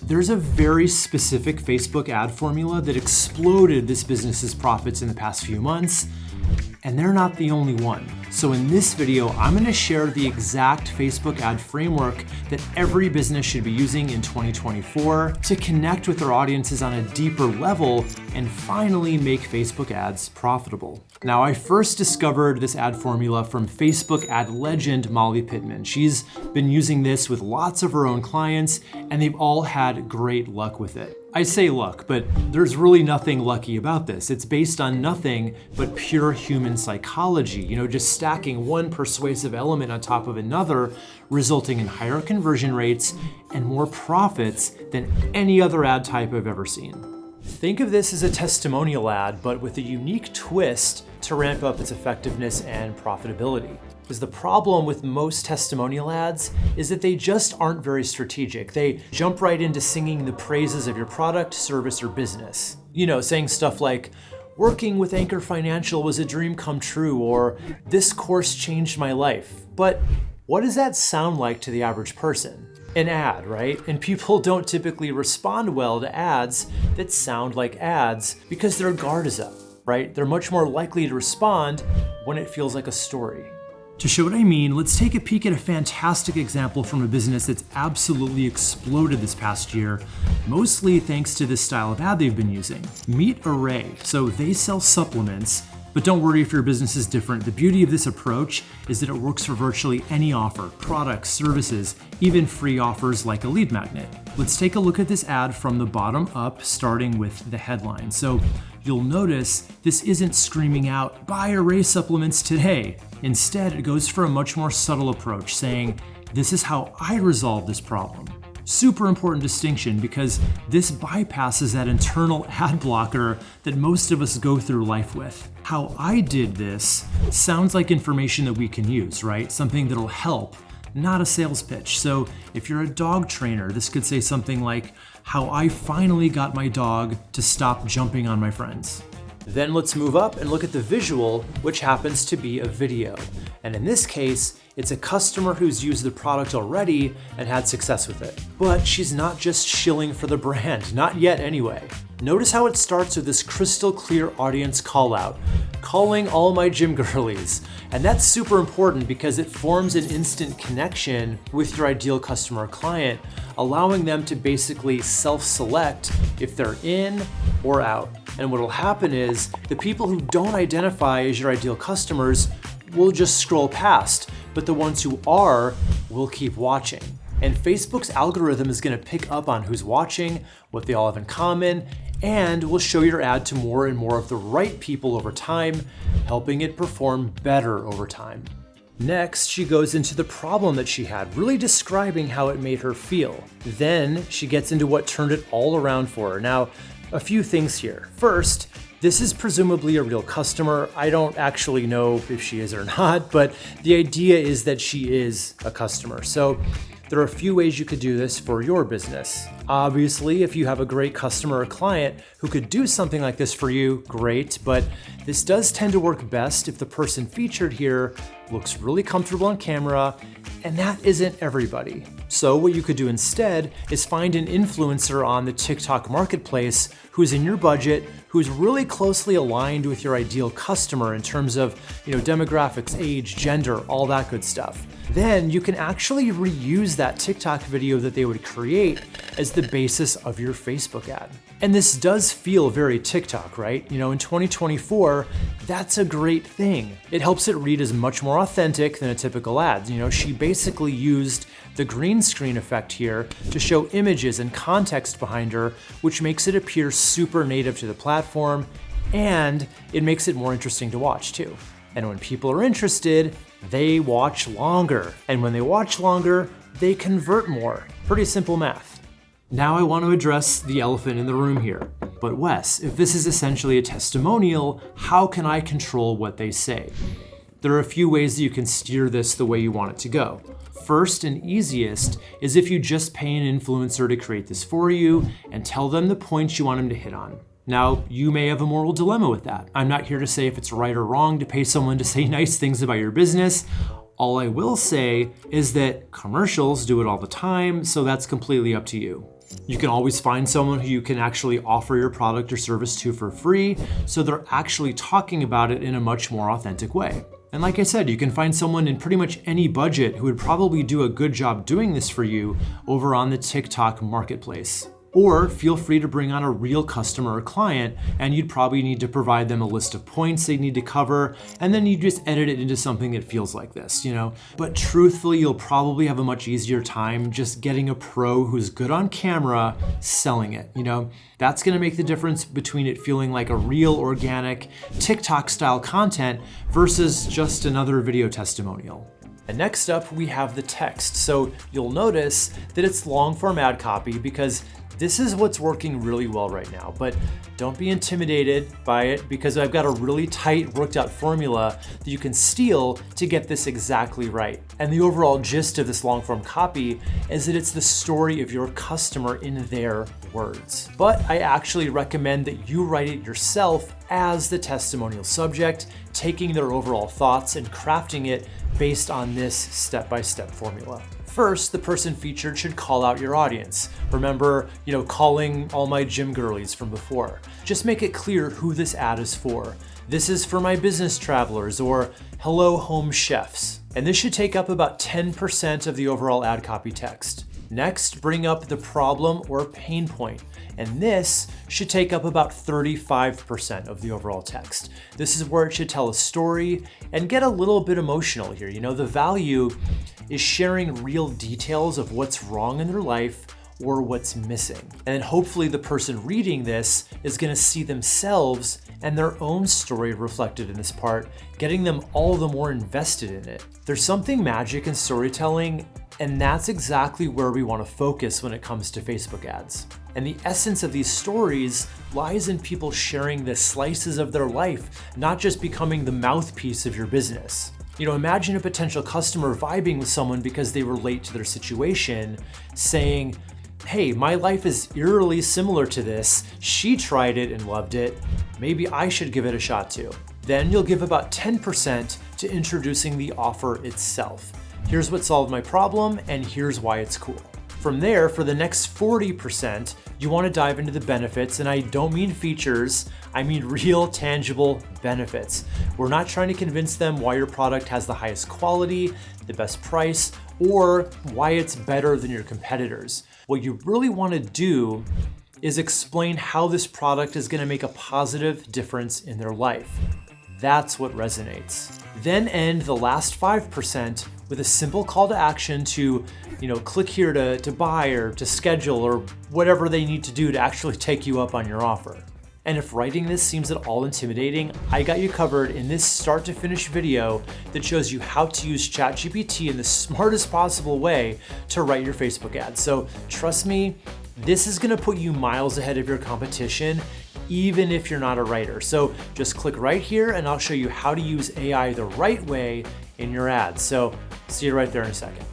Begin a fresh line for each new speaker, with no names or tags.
There's a very specific Facebook ad formula that exploded this business's profits in the past few months, and they're not the only one. So in this video, I'm gonna share the exact Facebook ad framework that every business should be using in 2024 to connect with their audiences on a deeper level and finally make Facebook ads profitable. Now, I first discovered this ad formula from Facebook ad legend Molly Pittman. She's been using this with lots of her own clients, and they've all had great luck with it. I say luck, but there's really nothing lucky about this. It's based on nothing but pure human psychology, just stacking one persuasive element on top of another, resulting in higher conversion rates and more profits than any other ad type I've ever seen. Think of this as a testimonial ad, but with a unique twist to ramp up its effectiveness and profitability. Because the problem with most testimonial ads is that they just aren't very strategic. They jump right into singing the praises of your product, service, or business. Saying stuff like, working with Anchor Financial was a dream come true, or this course changed my life. But what does that sound like to the average person? An ad, right? And people don't typically respond well to ads that sound like ads because their guard is up, right? They're much more likely to respond when it feels like a story. To show what I mean, let's take a peek at a fantastic example from a business that's absolutely exploded this past year, mostly thanks to this style of ad they've been using. Meet Array. So they sell supplements, but don't worry if your business is different. The beauty of this approach is that it works for virtually any offer, products, services, even free offers like a lead magnet. Let's take a look at this ad from the bottom up, starting with the headline. So you'll notice this isn't screaming out, buy Array supplements today. Instead, it goes for a much more subtle approach, saying, this is how I resolve this problem. Super important distinction because this bypasses that internal ad blocker that most of us go through life with. How I did this sounds like information that we can use, right? Something that'll help, not a sales pitch. So if you're a dog trainer, this could say something like, how I finally got my dog to stop jumping on my friends. Then let's move up and look at the visual, which happens to be a video. And in this case, it's a customer who's used the product already and had success with it. But she's not just shilling for the brand, not yet anyway. Notice how it starts with this crystal clear audience call out, calling all my gym girlies. And that's super important because it forms an instant connection with your ideal customer or client, allowing them to basically self-select if they're in or out. And what will happen is the people who don't identify as your ideal customers will just scroll past, but the ones who are will keep watching. And Facebook's algorithm is going to pick up on who's watching, what they all have in common, and will show your ad to more and more of the right people over time, helping it perform better over time. Next, she goes into the problem that she had, really describing how it made her feel. Then she gets into what turned it all around for her. Now, a few things here. First, this is presumably a real customer. I don't actually know if she is or not, but the idea is that she is a customer. So there are a few ways you could do this for your business. Obviously, if you have a great customer or client who could do something like this for you, great, but this does tend to work best if the person featured here looks really comfortable on camera, and that isn't everybody. So what you could do instead is find an influencer on the TikTok marketplace who's in your budget, who's really closely aligned with your ideal customer in terms of, demographics, age, gender, all that good stuff. Then you can actually reuse that TikTok video that they would create as the basis of your Facebook ad. And this does feel very TikTok, right? In 2024, that's a great thing. It helps it read as much more authentic than a typical ad. She basically used the green screen effect here to show images and context behind her, which makes it appear super native to the platform, and it makes it more interesting to watch too. And when people are interested, they watch longer. And when they watch longer, they convert more. Pretty simple math. Now I want to address the elephant in the room here. But Wes, if this is essentially a testimonial, how can I control what they say? There are a few ways that you can steer this the way you want it to go. First and easiest is if you just pay an influencer to create this for you and tell them the points you want them to hit on. Now, you may have a moral dilemma with that. I'm not here to say if it's right or wrong to pay someone to say nice things about your business. All I will say is that commercials do it all the time, so that's completely up to you. You can always find someone who you can actually offer your product or service to for free, so they're actually talking about it in a much more authentic way. And like I said, you can find someone in pretty much any budget who would probably do a good job doing this for you over on the TikTok marketplace. Or feel free to bring on a real customer or client, and you'd probably need to provide them a list of points they need to cover, and then you just edit it into something that feels like this, But truthfully, you'll probably have a much easier time just getting a pro who's good on camera selling it, That's gonna make the difference between it feeling like a real, organic, TikTok-style content versus just another video testimonial. And next up, we have the text. So you'll notice that it's long-form ad copy because this is what's working really well right now, but don't be intimidated by it because I've got a really tight, worked out formula that you can steal to get this exactly right. And the overall gist of this long form copy is that it's the story of your customer in their words. But I actually recommend that you write it yourself as the testimonial subject, taking their overall thoughts and crafting it based on this step-by-step formula. First, the person featured should call out your audience. Remember, calling all my gym girlies from before. Just make it clear who this ad is for. This is for my business travelers, or hello home chefs. And this should take up about 10% of the overall ad copy text. Next, bring up the problem or pain point, and this should take up about 35% of the overall text. This is where it should tell a story and get a little bit emotional here. The value is sharing real details of what's wrong in their life or what's missing. And then hopefully the person reading this is gonna see themselves and their own story reflected in this part, getting them all the more invested in it. There's something magic in storytelling, and that's exactly where we want to focus when it comes to Facebook ads. And the essence of these stories lies in people sharing the slices of their life, not just becoming the mouthpiece of your business. Imagine a potential customer vibing with someone because they relate to their situation, saying, hey, my life is eerily similar to this. She tried it and loved it. Maybe I should give it a shot too. Then you'll give about 10% to introducing the offer itself. Here's what solved my problem, and here's why it's cool. From there, for the next 40%, you want to dive into the benefits, and I don't mean features, I mean real tangible benefits. We're not trying to convince them why your product has the highest quality, the best price, or why it's better than your competitors. What you really want to do is explain how this product is going to make a positive difference in their life. That's what resonates. Then end the last 5% with a simple call to action to, click here to buy or to schedule or whatever they need to do to actually take you up on your offer. And if writing this seems at all intimidating, I got you covered in this start to finish video that shows you how to use ChatGPT in the smartest possible way to write your Facebook ads. So trust me, this is gonna put you miles ahead of your competition, even if you're not a writer. So just click right here and I'll show you how to use AI the right way in your ads. So see you right there in a second.